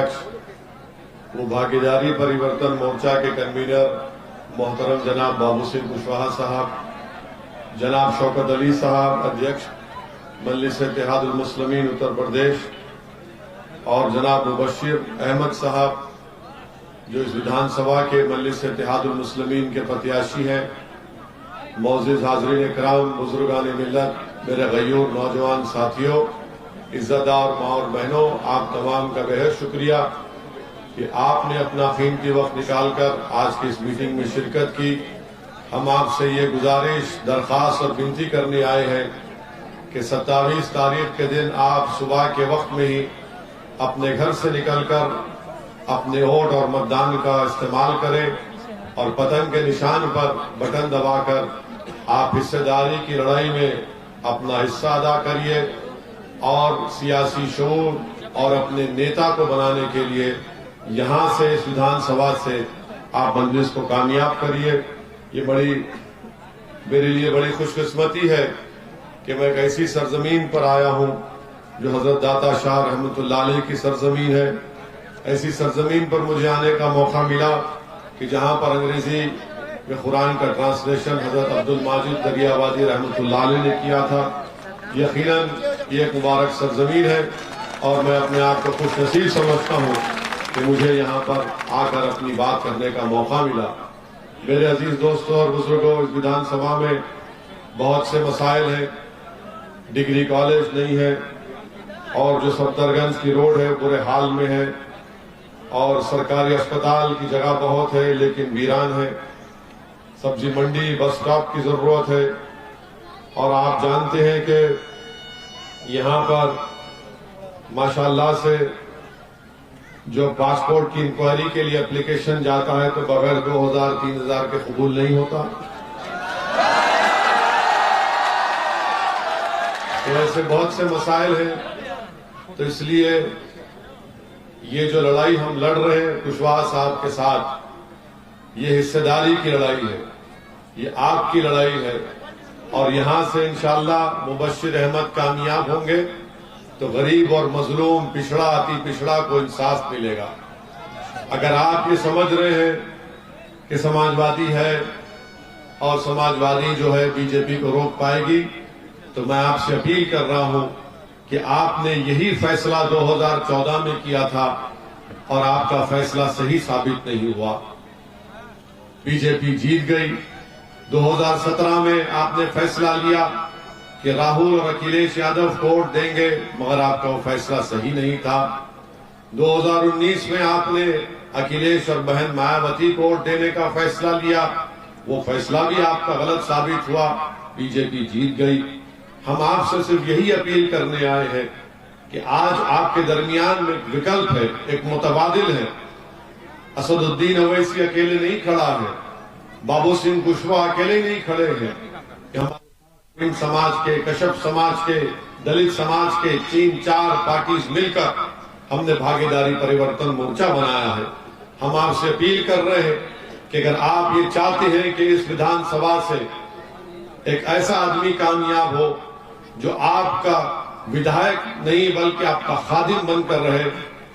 अध्यक्ष, वो भागीदारी परिवर्तन मोर्चा के कन्वीनर मोहतरम जनाब बाबू सिंह कुशवाहा साहब, जनाब शौकत अली साहब अध्यक्ष मजलिस इत्तेहादुल मुस्लिमीन उत्तर प्रदेश, और जनाब मुबश्शिर अहमद साहब जो इस विधानसभा के मजलिस इत्तेहादुल मुस्लिमीन के प्रत्याशी हैं, मौजूद हाज़रीन इकराम, बुजुर्गान मिल्लत, मेरे गयूर नौजवान साथियों, इज्जतदार माँ और बहनों, आप तमाम का बेहद शुक्रिया कि आपने अपना कीमती वक्त निकालकर आज की इस मीटिंग में शिरकत की। हम आपसे ये गुजारिश, दरख्वास्त और विनती करने आए हैं कि 27 तारीख के दिन आप सुबह के वक्त में ही अपने घर से निकलकर अपने वोट और मतदान का इस्तेमाल करें और पतंग के निशान पर बटन दबाकर आप हिस्सेदारी की लड़ाई में अपना हिस्सा अदा करिए और सियासी शऊर और अपने नेता को बनाने के लिए यहाँ से, इस विधानसभा से आप मजलिस को कामयाब करिए। ये मेरे लिए बड़ी खुशकिस्मती है कि मैं एक ऐसी सरजमीन पर आया हूँ जो हजरत दाता शाह रहमतुल्लाह अलैह की सरजमीन है। ऐसी सरजमीन पर मुझे आने का मौका मिला कि जहाँ पर अंग्रेजी में कुरान का ट्रांसलेशन हजरत अब्दुल माजिद दरियाबादी रहमतुल्लाह अलैह ने किया था। यकीनन ये एक मुबारक सरजमीन है और मैं अपने आप को खुशनसीब समझता हूँ कि मुझे यहाँ पर आकर अपनी बात करने का मौका मिला। मेरे अजीज दोस्तों और बुजुर्गों, इस विधानसभा में बहुत से मसाइल हैं। डिग्री कॉलेज नहीं है और जो सफदरगंज की रोड है बुरे हाल में है और सरकारी अस्पताल की जगह बहुत है लेकिन वीरान है। सब्जी मंडी, बस स्टॉप की जरूरत है और आप जानते हैं कि यहाँ पर माशाल्लाह से जो पासपोर्ट की इंक्वायरी के लिए एप्लीकेशन जाता है तो बगैर 2000-3000 के कबूल नहीं होता। तो ऐसे बहुत से मसाइल हैं। तो इसलिए ये जो लड़ाई हम लड़ रहे हैं कुशवाहा साहब के साथ, ये हिस्सेदारी की लड़ाई है, ये आपकी लड़ाई है और यहाँ से इंशाअल्लाह मुबश्शिर अहमद कामयाब होंगे तो गरीब और मजलूम, पिछड़ा, अति पिछड़ा को इंसाफ मिलेगा। अगर आप ये समझ रहे हैं कि समाजवादी है और समाजवादी जो है बीजेपी को रोक पाएगी, तो मैं आपसे अपील कर रहा हूं कि आपने यही फैसला 2014 में किया था और आपका फैसला सही साबित नहीं हुआ। बीजेपी जीत गई। 2017 में आपने फैसला लिया कि राहुल और अखिलेश यादव को वोट देंगे, मगर आपका वो फैसला सही नहीं था। 2019 में आपने अखिलेश और बहन मायावती को वोट देने का फैसला लिया, वो फैसला भी आपका गलत साबित हुआ, बीजेपी जीत गई। हम आपसे सिर्फ यही अपील करने आए हैं कि आज आपके दरमियान में विकल्प है, एक मुतबादिल है। असदुद्दीन ओवैसी अकेले नहीं खड़ा है, बाबू सिंह कुशवाहा अकेले नहीं खड़े हैं। समाज के, कश्यप समाज के, दलित समाज के 3-4 पार्टीज मिलकर हमने भागीदारी परिवर्तन मोर्चा बनाया है। हम आपसे अपील कर रहे हैं कि अगर आप ये चाहते हैं कि इस विधानसभा से एक ऐसा आदमी कामयाब हो जो आपका विधायक नहीं बल्कि आपका खादिम बनकर रहे,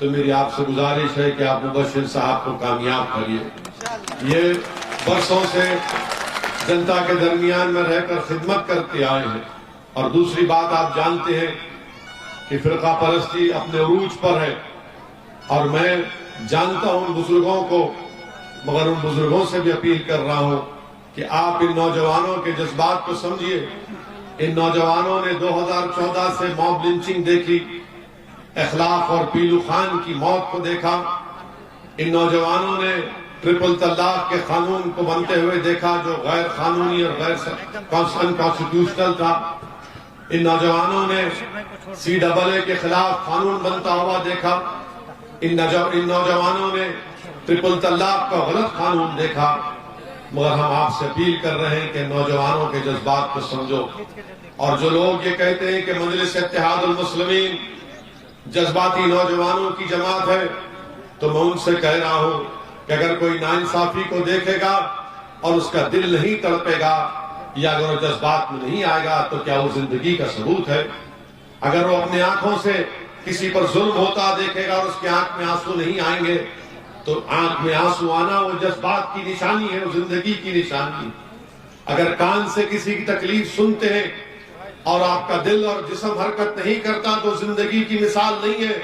तो मेरी आपसे गुजारिश है कि आप मुबश्शिर साहब को कामयाब करिए। ये बरसों से जनता के दरमियान में रहकर खिदमत करते आए हैं। और दूसरी बात, आप जानते हैं कि फिरका परस्ती अपने उरूज पर है और मैं जानता हूं उन बुजुर्गों को, मगर उन बुजुर्गों से भी अपील कर रहा हूं कि आप इन नौजवानों के जज्बात को समझिए। इन नौजवानों ने 2014 से मॉब लिंचिंग देखी, इखलाक और पीलू खान की मौत को देखा। इन नौजवानों ने ट्रिपल तलाक के कानून को बनते हुए देखा जो गैर कानूनी और गैर अनकॉन्स्टिट्यूशनल था। इन नौजवानों ने CAA के खिलाफ कानून बनता हुआ देखा। इन नौजवानों ने ट्रिपल तलाक का गलत कानून देखा। मगर हम आपसे अपील कर रहे हैं कि नौजवानों के जज्बात को समझो। और जो लोग ये कहते हैं कि मजलिस इत्तेहादुल मुस्लिमीन जज्बाती नौजवानों की जमात है, तो मैं उनसे कह रहा हूं कि अगर कोई नाइंसाफी को देखेगा और उसका दिल नहीं तड़पेगा या अगर वो जज्बात में नहीं आएगा तो क्या वो जिंदगी का सबूत है? अगर वो अपने आंखों से किसी पर जुल्म होता देखेगा और उसकी आंख में आंसू नहीं आएंगे, तो आंख में आंसू आना वो जज्बात की निशानी है, वो जिंदगी की निशानी। अगर कान से किसी की तकलीफ सुनते हैं और आपका दिल और जिस्म हरकत नहीं करता तो जिंदगी की मिसाल नहीं है,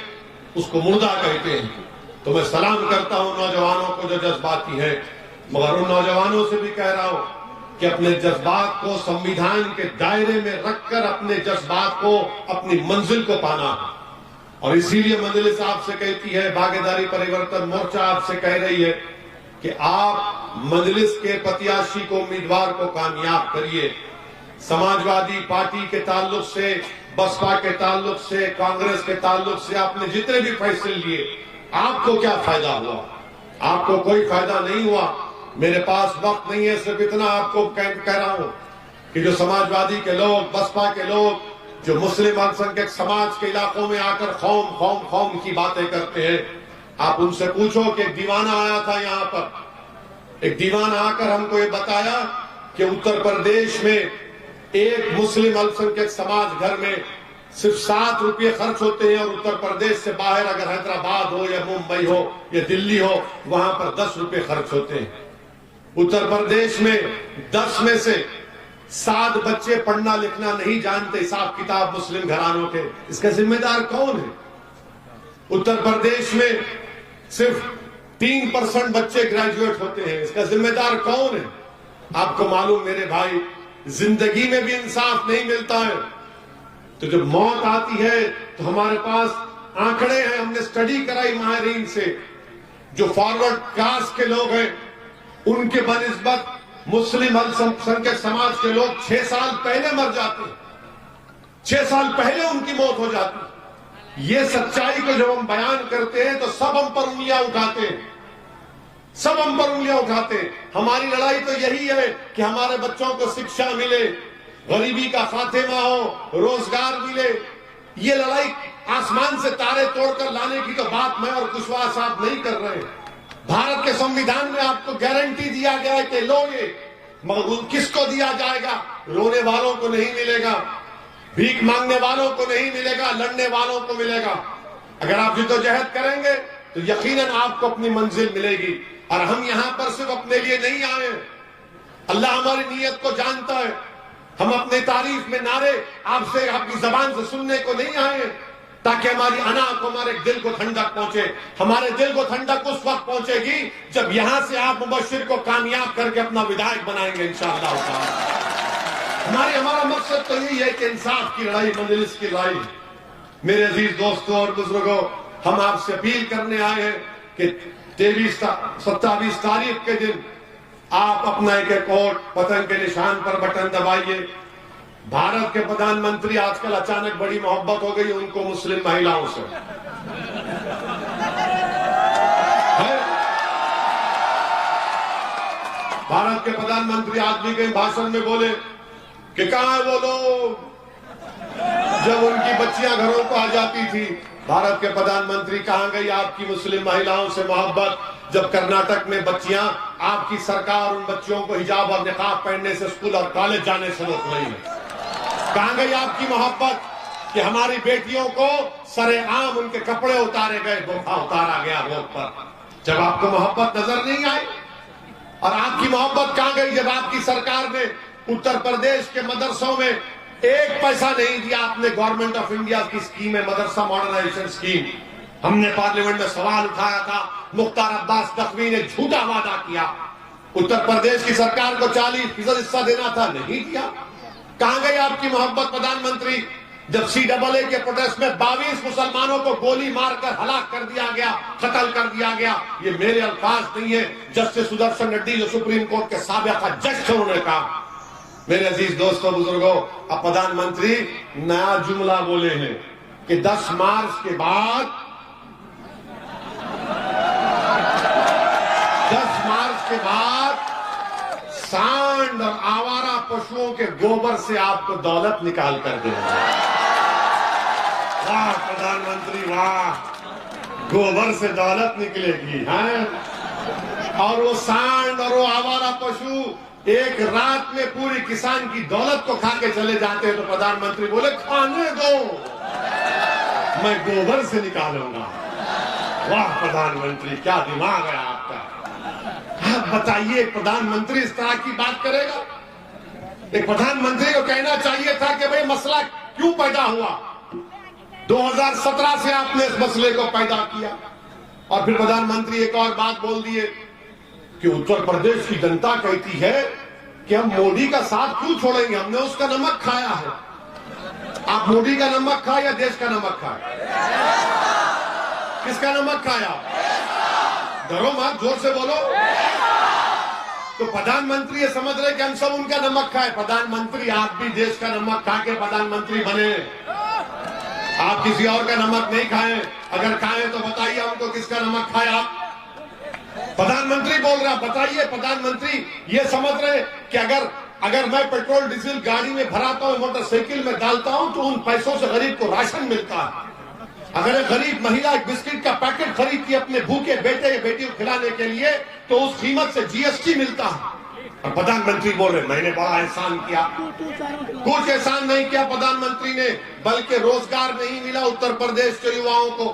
उसको मुर्दा कहते हैं। तो मैं सलाम करता हूं नौजवानों को जो जज्बाती है, मगर उन नौजवानों से भी कह रहा हूं कि अपने जज्बात को संविधान के दायरे में रखकर अपने जज्बात को, अपनी मंजिल को पाना। और इसीलिए मजलिस आपसे कहती है, भागीदारी परिवर्तन मोर्चा आपसे कह रही है कि आप मजलिस के प्रत्याशी को, उम्मीदवार को कामयाब करिए। समाजवादी पार्टी के ताल्लुक से, बसपा के ताल्लुक से, कांग्रेस के ताल्लुक से आपने जितने भी फैसले लिए, आपको क्या फायदा हुआ? आपको कोई फायदा नहीं हुआ। मेरे पास वक्त नहीं है, सिर्फ इतना आपको कह रहा हूं कि जो समाजवादी के लोग, बसपा के लोग, जो मुस्लिम अल्पसंख्यक समाज के इलाकों में आकर खौम खौम खौम की बातें करते हैं, आप उनसे पूछो कि एक दीवाना आया था यहाँ पर, एक दीवाना आकर हमको ये बताया कि उत्तर प्रदेश में एक मुस्लिम अल्पसंख्यक समाज घर में सिर्फ 7 रुपये खर्च होते हैं, और उत्तर प्रदेश से बाहर अगर हैदराबाद हो या मुंबई हो या दिल्ली हो, वहां पर 10 रुपये खर्च होते हैं। उत्तर प्रदेश में 10 में से 7 बच्चे पढ़ना लिखना नहीं जानते, हिसाब किताब मुस्लिम घरानों के। इसका जिम्मेदार कौन है? उत्तर प्रदेश में सिर्फ 3% बच्चे ग्रेजुएट होते हैं, इसका जिम्मेदार कौन है? आपको मालूम मेरे भाई, जिंदगी में भी इंसाफ नहीं मिलता है, तो जब मौत आती है तो हमारे पास आंकड़े हैं, हमने स्टडी कराई माहिरीन से, जो फॉरवर्ड कास्ट के लोग हैं उनके बनिस्बत मुस्लिम अल्पसंख्यक समाज के लोग 6 साल पहले मर जाते हैं, 6 साल पहले उनकी मौत हो जाती। ये सच्चाई को जब हम बयान करते हैं तो सब हम पर उंगलियां उठाते हैं, सब हम पर उंगलियां उठाते हैं। हमारी लड़ाई तो यही है कि हमारे बच्चों को शिक्षा मिले, गरीबी का खात्मा हो, रोजगार मिले। ये लड़ाई आसमान से तारे तोड़कर लाने की तो बात मैं और कुशवाहा साहब नहीं कर रहे हैं। भारत के संविधान में आपको गारंटी दिया गया है कि लो ये, मगर किसको दिया जाएगा? रोने वालों को नहीं मिलेगा, भीख मांगने वालों को नहीं मिलेगा, लड़ने वालों को मिलेगा। अगर आप जिद्दोजहद करेंगे तो यकीनन आपको अपनी मंजिल मिलेगी। और हम यहां पर सिर्फ अपने लिए नहीं आए, अल्लाह हमारी नीयत को जानता है। हम अपने तारीफ में नारे आपसे, आपकी जबान से सुनने को नहीं आए ताकि हमारी अना को, हमारे दिल को ठंडक पहुंचे। हमारे दिल को ठंडक उस वक्त पहुंचेगी जब यहां से आप मुबश्शिर को कामयाब करके अपना विधायक बनाएंगे इंशाअल्लाह। हमारा मकसद तो यही है कि इंसाफ की लड़ाई, मजलिस की लड़ाई। मेरे अजीज दोस्तों और बुजुर्गों, हम आपसे अपील करने आए हैं कि 27 तारीख के दिन आप अपना एक वोट पतंग के निशान पर बटन दबाइए। भारत के प्रधानमंत्री आजकल अचानक बड़ी मोहब्बत हो गई उनको मुस्लिम महिलाओं से। भारत के प्रधानमंत्री आज भी कहीं भाषण में बोले कि कहां है वो लोग जब उनकी बच्चियां घरों को आ जाती थी। भारत के प्रधानमंत्री कहां गई आपकी मुस्लिम महिलाओं से मोहब्बत, जब कर्नाटक में बच्चियां, आपकी सरकार उन बच्चियों को हिजाब और निकाब पहनने से स्कूल और कॉलेज जाने से रोक रही है। कहां गई आपकी मोहब्बत कि हमारी बेटियों को सरेआम उनके कपड़े उतारे गए, बुर्का उतारा गया रोड पर। जब आपको मोहब्बत नजर नहीं आई? और आपकी मोहब्बत कहां गई जब आपकी सरकार ने उत्तर प्रदेश के मदरसों में 1 पैसा नहीं दिया? आपने गवर्नमेंट ऑफ इंडिया की स्कीम है, मदरसा मॉडर्नाइजेशन स्कीम, हमने पार्लियामेंट में सवाल उठाया था, मुख्तार अब्बास नकवी ने झूठा वादा किया, उत्तर प्रदेश की सरकार को 40% हिस्सा देना था, नहीं दिया। कहां गई आपकी मोहब्बत प्रधानमंत्री जब CAA के प्रोटेस्ट में 22 मुसलमानों को गोली मारकर हलाक कर दिया गया, कत्ल कर दिया गया? ये मेरे अल्फाज नहीं है, जस्टिस सुदर्शन रेड्डी जो सुप्रीम कोर्ट के साबिका जज थे उन्होंने कहा। मेरे अजीज दोस्तों बुजुर्गों, अब प्रधानमंत्री नया जुमला बोले हैं कि 10 मार्च के बाद 10 मार्च के बाद सांड और आवारा पशुओं के गोबर से आपको दौलत निकाल कर देंगे। वाह प्रधानमंत्री वाह, गोबर से दौलत निकलेगी है। और वो सांड और वो आवारा पशु एक रात में पूरी किसान की दौलत को खा के चले जाते हैं तो प्रधानमंत्री बोले खाने दो, मैं गोबर से निकालूंगा। वाह प्रधानमंत्री, क्या दिमाग है आपका। आप बताइए, प्रधानमंत्री इस तरह की बात करेगा? एक प्रधानमंत्री को कहना चाहिए था कि भाई मसला क्यों पैदा हुआ। 2017 से आपने इस मसले को पैदा किया और फिर प्रधानमंत्री एक और बात बोल दिए कि उत्तर प्रदेश की जनता कहती है कि हम मोदी का साथ क्यों छोड़ेंगे, हमने उसका नमक खाया है। आप मोदी का नमक खाए या देश का नमक खाए? किसका नमक खाया? डरो मत, जोर से बोलो। तो प्रधानमंत्री ये समझ रहे कि हम सब उनका नमक खाए। प्रधानमंत्री आप भी देश का नमक खा के प्रधानमंत्री बने, आप किसी और का नमक नहीं खाएं। अगर खाएं तो बताइए हमको किसका नमक खाए आप? प्रधानमंत्री बोल रहा, बताइए प्रधानमंत्री ये समझ रहे कि अगर मैं पेट्रोल डीजल गाड़ी में भराता हूं, मोटरसाइकिल में डालता हूं तो उन पैसों से गरीब को राशन मिलता है। अगर एक गरीब महिला एक बिस्किट का पैकेट खरीदती है अपने भूखे बेटे या बेटी को खिलाने के लिए तो उस कीमत से जीएसटी मिलता है। और प्रधानमंत्री बोल रहे मैंने बड़ा एहसान किया। कुछ एहसान नहीं किया प्रधानमंत्री ने, बल्कि रोजगार नहीं मिला उत्तर प्रदेश के युवाओं को।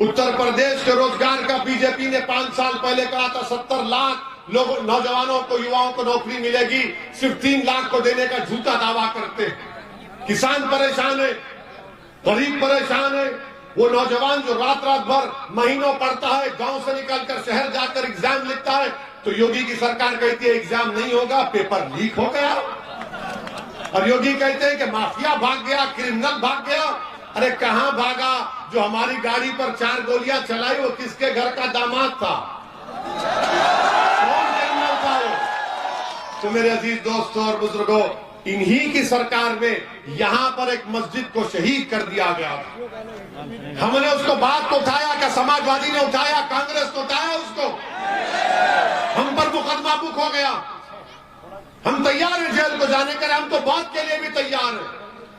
उत्तर प्रदेश के रोजगार का बीजेपी ने 5 साल पहले कहा था 70 लाख लोगों नौजवानों को युवाओं को नौकरी मिलेगी, सिर्फ 3 लाख को देने का झूठा दावा करते हैं। किसान परेशान है, गरीब परेशान है। वो नौजवान जो रात भर महीनों पढ़ता है, गांव से निकलकर शहर जाकर एग्जाम लिखता है, तो योगी की सरकार कहती है एग्जाम नहीं होगा, पेपर लीक हो गया। और योगी कहते हैं कि माफिया भाग गया, क्रिमिनल भाग गया। अरे कहां भागा? जो हमारी गाड़ी पर 4 गोलियां चलाई वो किसके घर का दामाद था? कौन क्रिमिनल था वो? तो मेरे अजीज दोस्तों और बुजुर्गों, इन्हीं की सरकार में यहां पर एक मस्जिद को शहीद कर दिया गया था। हमने उसको बात को उठाया, क्या समाजवादी ने उठाया, कांग्रेस ने उठाया उसको? हम पर मुकदमा बुक हो गया। हम तैयार हैं जेल को जाने के लिए, हम तो बात के लिए भी तैयार हैं,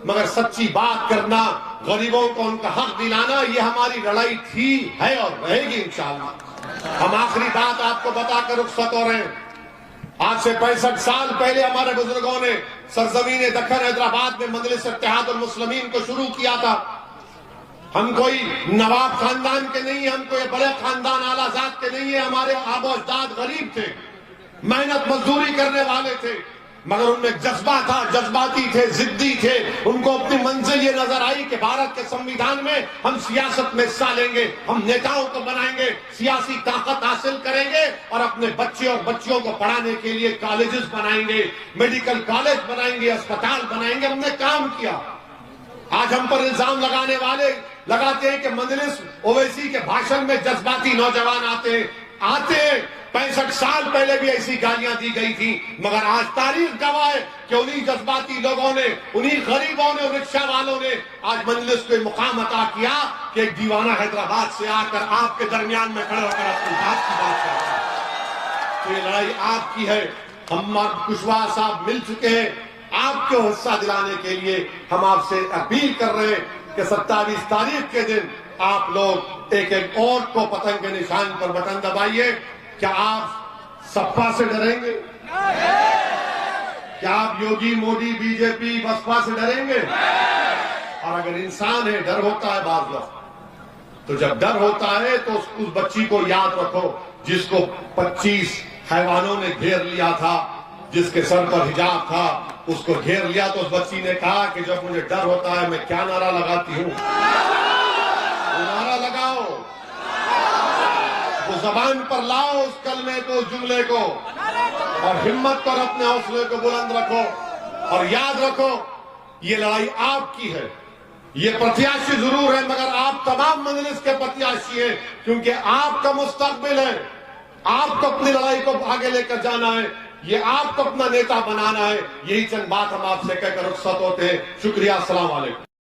मगर सच्ची बात करना, गरीबों को उनका हक दिलाना, ये हमारी लड़ाई थी, है और रहेगी इंशाअल्लाह। हम आखिरी बात आपको बताकर रुखसत हो रहे हैं। आज से 65 साल पहले हमारे बुजुर्गों ने सरजमीन दक्कन हैदराबाद में मजलिस इत्तेहादुल मुस्लिमीन को शुरू किया था। हम कोई नवाब खानदान के नहीं है, हम कोई बड़े खानदान आला जात के नहीं है। हमारे आबो अजदाद गरीब थे, मेहनत मजदूरी करने वाले थे, मगर उनमें जज्बा था, जज्बाती थे, जिद्दी थे। उनको अपनी मंजिल ये नजर आई कि भारत के संविधान में हम सियासत में हिस्सा लेंगे, हम नेताओं को बनाएंगे, सियासी ताकत हासिल करेंगे और अपने बच्चे और बच्चियों को पढ़ाने के लिए कॉलेजेस बनाएंगे, मेडिकल कॉलेज बनाएंगे, अस्पताल बनाएंगे। हमने काम किया। आज हम पर इल्जाम लगाने वाले लगाते हैं कि मजलिस ओवैसी के भाषण में जज्बाती नौजवान आते 65 साल पहले भी ऐसी गालियां दी गई थी, मगर आज तारीख गवाह है कि उन्हीं जज्बाती लोगों ने, उन्हीं गरीबों ने, रिक्शा वालों ने आज मजलिस को मुकाम अता किया कि एक दीवाना हैदराबाद से आकर आपके दरमियान में खड़े होकर अपनी बात की बात कर रहे हैं। तो ये लड़ाई आपकी है। हम कुशवाहा साहब मिल चुके हैं, आपको हिस्सा दिलाने के लिए हम आपसे अपील कर रहे हैं कि 27 तारीख के दिन आप लोग एक एक वोट को पतंग के निशान पर बटन दबाइए। क्या आप सपा से डरेंगे? क्या आप योगी, मोदी, बीजेपी, बसपा से डरेंगे? और अगर इंसान है, डर होता है बाज़ वक्त, तो जब डर होता है तो उस बच्ची को याद रखो जिसको 25 हैवानों ने घेर लिया था, जिसके सर पर हिजाब था, उसको घेर लिया तो उस बच्ची ने कहा कि जब मुझे डर होता है मैं क्या नारा लगाती हूँ? नारा लगाओ, वो जबान पर लाओ उस कलमे को, उस जुमले को, और हिम्मत कर अपने हौसले को बुलंद रखो। और याद रखो ये लड़ाई आपकी है। ये प्रत्याशी जरूर है, मगर आप तमाम मजलिस के प्रत्याशी हैं, क्योंकि आपका मुस्तकबिल है। आपको अपनी लड़ाई को आगे लेकर जाना है, ये आपको अपना नेता बनाना है। यही चंद बात हम आपसे कहकर रुखसत होते हैं। शुक्रिया, अस्सलाम वालेकुम।